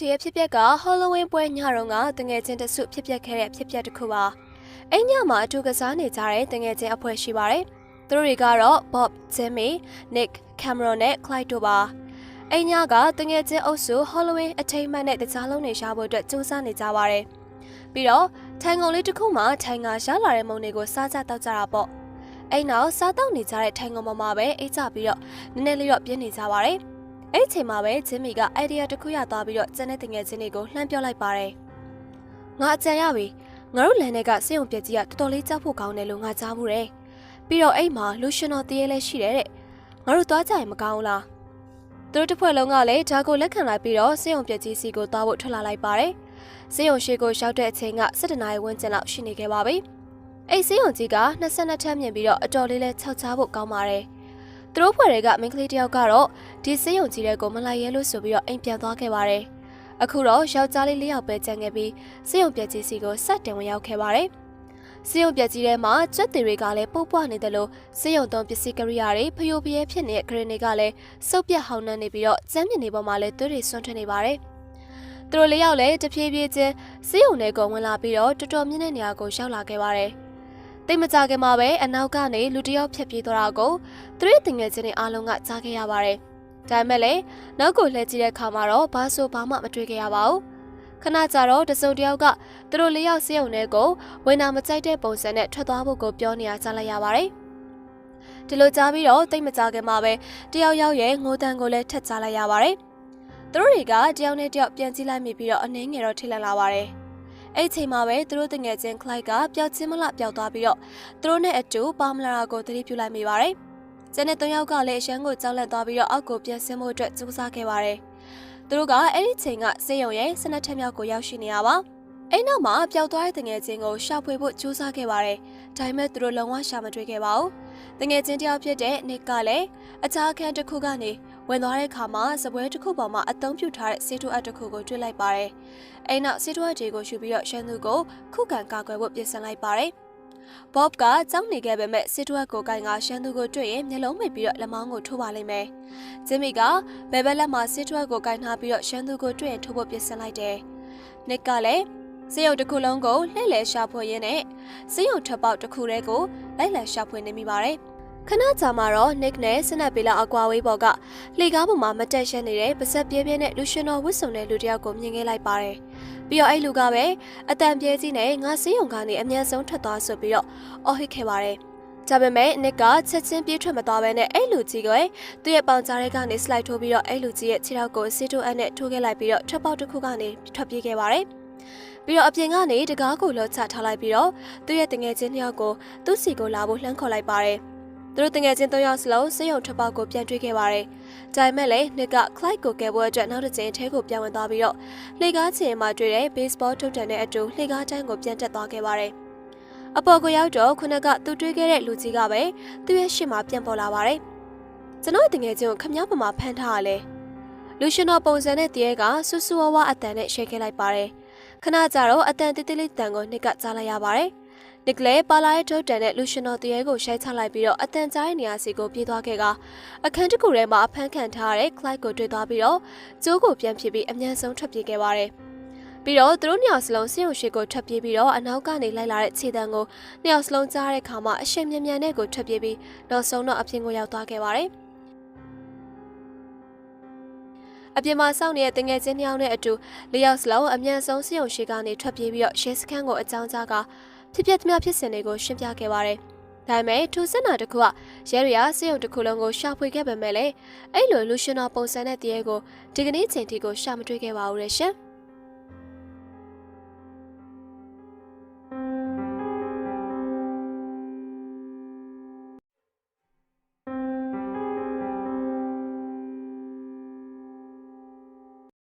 ဒီအဖြစ်အပျက်က Halloween ပွဲညတော့ကတငယ်ချင်းတစုဖြစ်ပျက်ခဲ့တဲ့ဖြစ်ပျက်တစ်ခုပါ။အဲ့ညမှာအတူကစားနေကြတဲ့တငယ်ချင်းအဖွဲ့ရှိပါတယ်။သူတို့တွေကတော့ Bob, Jimmy, Nick, Cameron နဲ့ Clyde တို့ပါ။အဲ့ညကတငယ်ချင်းအုပ်စု Halloween အထိမ်းအမှတ်နဲ့တခြားလုံးတွေရှာဖို့အတွက်စူးစမ်းနေကြပါတယ်။ပြီးတော့ထိုင်ကုန်လေးတစ်ခုမှထိုင်ငါရှားလာတဲ့မုံတွေကိုစားကြတောက်ကြတာပေါ့။အဲ့နောက်စားတောက်နေကြတဲ့ထိုင်ကုန်ပေါ်မှာပဲအိတ်ကြပြီးတော့နည်းနည်းလေးတော့ပြင်းနေကြပါတယ်။အဲ့ချိန်မှာပဲဂျင်မီကအိုင်ဒီယာတစ်ခုရသွားပြီးတော့ကျန်တဲ့တငယ်ချင်းတွေကိုလှမ်းပြောလိုက်ပါတယ်။ငါအကြံရပြီ။ငါတို့လန်ထဲကစေယုံပြက်ကြီးကတော်တော်လေးကြောက်ဖို့ကောင်းတယ်လို့ငါကြားဘူးတယ်။ပြီးတော့အဲ့မှာလူရှင်တော်တရေလည်းရှိတယ်တဲ့။ငါတို့သွားကြရင်မကောင်းလား။သူတို့တစ်ဖွဲ့လုံးကလည်းဒါကိုလက်ခံလိုက်ပြီးတော့စေယုံပြက်ကြီးစီကိုသွားဖို့ထွက်လာလိုက်ပါတယ်။စေယုံရှိကိုရှောက်တဲ့အချိန်က7 နာရီဝန်းကျင်လောက်ရှိနေခဲ့ပါပြီ။အဲ့စေယုံကြီးက22ထပ်မြင်ပြီးတော့အတော်လေးလဲခြောက်ချဖို့ကောင်းပါတယ်။သူတို့ဖွဲ့တွေကမိန်းကလေးတယောက်ကတော့ဒီစေယုံကြီးတဲ့ကိုမလိုက်ရဲလို့ဆိုပြီးတော့အိမ်ပြန်သွားခဲ့ပါတယ်။အခုတော့ယောက်ျားလေး4ယောက်ပဲကျန်ခဲ့ပြီးစေယုံပြက်ကြီးစီကိုစတင်ဝင်ရောက်ခဲ့ပါတယ်။စေယုံပြက်ကြီးထဲမှာကြက်တွေကလည်းပုတ်ပွားနေတယ်လို့စေယုံသုံးပစ္စည်းကရိယာတွေဖျို့ဖျဲဖြစ်နေတဲ့ဂရင်းတွေကလည်းစုပ်ပြတ်ဟောင်းနှံနေပြီးတော့ကျမ်းမြင်နေပေါ်မှာလည်းသွေးတွေဆွန့်ထွက်နေပါတယ်။သူတို့4ယောက်လည်းတဖြည်းဖြည်းချင်းစေယုံတွေကိုဝင်လာပြီးတော့တော်တော်မြင့်တဲ့နေရာကိုရောက်လာခဲ့ပါတယ်။တိတ်မကြခင်မှာပဲအနောက်ကနေလူတယောက်ဖြတ်ပြေးသွားတာကိုသူတို့တင်ငယ်ချင်းတွေအားလုံးကကြားခဲ့ရပါတယ်။ဒါပေမဲ့လည်းနောက်ကိုလှည့်ကြည့်တဲ့အခါမှာတော့ဘာဆိုဘာမှမတွေ့ခဲ့ရပါဘူး။ခဏကြာတော့တစုံတယောက်ကသူတို့4ယောက်စေယုံတွေကိုဝင်နာမကြိုက်တဲ့ပုံစံနဲ့ထွက်သွားဖို့ကိုပြောနေရကြားလိုက်ရပါတယ်။ဒီလိုကြားပြီးတော့တိတ်မကြခင်မှာပဲတယောက်ယောက်ရဲ့ငိုတန်းကိုလည်းထက်ကြားလိုက်ရပါတယ်။သူတို့တွေကတယောက်နဲ့တယောက်ပြန်ကြည့်လိုက်မိပြီးတော့အနှင်းငယ်တော့ထိလန့်လာပါတယ်။အဲ့ချိန်မှာပဲသူတို့တငယ်ချင်း Clyde ကပျောက်ချင်းမလားပျောက်သွားပြီးတော့သူတို့နဲ့အတူပါမလာတာကိုသတိပြုလိုက်မိပါတယ်။ကျန်တဲ့3ယောက်ကလည်းအရှမ်းကိုကြောက်လန့်သွားပြီးတော့အောက်ကိုပြန်ဆင်းဖို့အတွက်ကြိုးစားခဲ့ပါတယ်။သူတို့ကအဲ့ဒီချိန်ကစေယုံရဲ့12ထပ်မြောက်ကိုရောက်ရှိနေရပါ။အဲ့နောက်မှာပျောက်သွားတဲ့တငယ်ချင်းကိုရှာဖွေဖို့ကြိုးစားခဲ့ပါတယ်။ဒါပေမဲ့သူတို့လုံးဝရှာမတွေ့ခဲ့ပါဘူး။တငယ်ချင်းတယောက်ဖြစ်တဲ့ Nick ကလည်းအခြားအခန်းတစ်ခုကနေဝင်သွားတဲ့အခါမှာစပွဲတစ်ခုပေါ်မှာအသုံးပြုထားတဲ့ဆေးထိုးအပ်တစ်ခုကိုတွေ့လိုက်ပါတယ်။အဲ့နောက်ဆေးထိုးအပ်တွေကိုယူပြီးတော့ရှန်သူကိုခုခံကာကွယ်ဖို့ပြင်ဆင်လိုက်ပါတယ်။ Bob ကကြောက်နေခဲ့ပေမဲ့ဆေးထိုးအပ်ကိုကိုင်ကရှန်သူကိုတွေ့ရင်မျက်လုံးမိတ်ပြီးတော့လက်မောင်းကိုထိုးပါလိမ့်မယ်။ Jimmy ကဘယ်ဘက်လက်မှာဆေးထိုးအပ်ကိုကိုင်ထားပြီးတော့ရှန်သူကိုတွေ့ရင်ထိုးဖို့ပြင်ဆင်လိုက်တယ်။ Nick ကလည်းစေယုံတစ်ခုလုံးကိုလှည့်လည်ရှာဖွေရင်းနဲ့စေယုံထပ်ပေါက်တစ်ခုတည်းကိုလိုက်လံရှာဖွေနေမိပါတယ်။ခဏကြာမှာတော့ Nick နဲ့စနက်ပေလာအကွာဝေးပေါ်ကလှေကားပေါ်မှာမတက်ရှက်နေတဲ့ပါဆက်ပြဲပြဲနဲ့လူရှင်တော်ဝစ်စုံတဲ့လူတစ်ယောက်ကိုမြင်ခဲ့လိုက်ပါတယ်။ပြီးတော့အဲ့လူကပဲအတန်ပြဲကြီးနဲ့ငါစေယုံကနေအမြန်ဆုံးထွက်သွားဆိုပြီးတော့အော်ဟစ်ခဲ့ပါတယ်။ဒါပေမဲ့ Nick ကချက်ချင်းပြေးထွက်မသွားဘဲနဲ့အဲ့လူကြီးကသူ့ရဲ့ပေါင်ကြားထဲကနေစလိုက်ထိုးပြီးတော့အဲ့လူကြီးရဲ့ခြေထောက်ကိုစီးထိုးအပ်နဲ့ထိုးခဲ့လိုက်ပြီးတော့ထွက်ပေါက်တစ်ခုကနေထွက်ပြေးခဲ့ပါတယ်။ပြီးတော့အပြင်ကနေတကားကိုလောချထားလိုက်ပြီးတော့သူ့ရဲ့တငယ်ချင်း2ယောက်ကိုသူ့စီကိုလာဖို့လှမ်းခေါ်လိုက်ပါတယ်။သူတို့တငယ်ချင်း3ယောက်စလုံးစေယုံထွက်ပေါက်ကိုပြန်တွေ့ခဲ့ပါတယ်။ဒါပေမဲ့လည်း Nick က Clyde ကိုကယ်ဖို့အတွက်နောက်တစ်ချိန်အထဲကိုပြန်ဝင်သွားပြီးတော့လှေကားချင်မှာတွေ့တဲ့ baseball ထုတ်တံနဲ့အတူလှေကားတန်းကိုပြန်တက်သွားခဲ့ပါတယ်။အပေါ်ကိုရောက်တော့ခုနကသူတွေ့ခဲ့တဲ့လူကြီးကပဲသူ့ရဲ့ရှေ့မှာပြန်ပေါ်လာပါတယ်။ကျွန်တော်တငယ်ချင်းကိုခမည်းပမာဖမ်းထားရလဲ။လူရှင်တော်ပုံစံနဲ့တရေကဆူဆူဝါးဝါအတန်နဲ့ရှဲခဲ့လိုက်ပါတယ်။ခဏကြာတော့အတန်တိတိလေးတန်ကို Nick ကကြားလိုက်ရပါတယ်။ Nick လည်းပါလာတဲ့ထုတ်တန်နဲ့လူရှင်တော်တရေကိုရှိုက်ချလိုက်ပြီးတော့အတန်ကြားတဲ့နေရာစီကိုပြေးသွားခဲ့ကအခန်းတစ်ခုထဲမှာအဖမ်းခံထားတဲ့ Clyde ကိုတွေ့သွားပြီးတော့ကျိုးကိုပြန်ဖြစ်ပြီးအမြန်ဆုံးထွက်ပြေးခဲ့ပါတယ်။ပြီးတော့သူတို့နှစ်ယောက်စလုံးစေယုံရှိကိုထွက်ပြေးပြီးတော့အနောက်ကနေလိုက်လာတဲ့ခြေတံကိုနှစ်ယောက်စလုံးကြားတဲ့အခါမှာအရှိန်မြန်မြန်နဲ့ကိုထွက်ပြေးပြီးနောက်ဆုံးတော့အပြင်ကိုရောက်သွားခဲ့ပါတယ်။အပြင်မှာစောင့်နေတဲ့တငယ်ချင်း2ယောက်နဲ့အတူ4ယောက်စလုံးအမြန်ဆုံးစေယုံရှိကနေထွက်ပြေးပြီးတော့ရဲစခန်းကိုအကြောင်းကြားကဖြစ်ပျက်သမျှဖြစ်စဉ်တွေကိုရှင်းပြခဲ့ပါတယ်။ဒါပေမဲ့ထူးဆန်းတာတစ်ခုကရဲတွေကစေယုံတစ်ခုလုံးကိုရှာဖွေခဲ့ပေမဲ့လည်းအဲ့လိုလူရှင်တော်ပုံစံတဲ့တရေကိုဒီကနေ့ချိန်ထိကိုရှာမတွေ့ခဲ့ပါဘူးရဲ့ရှင်။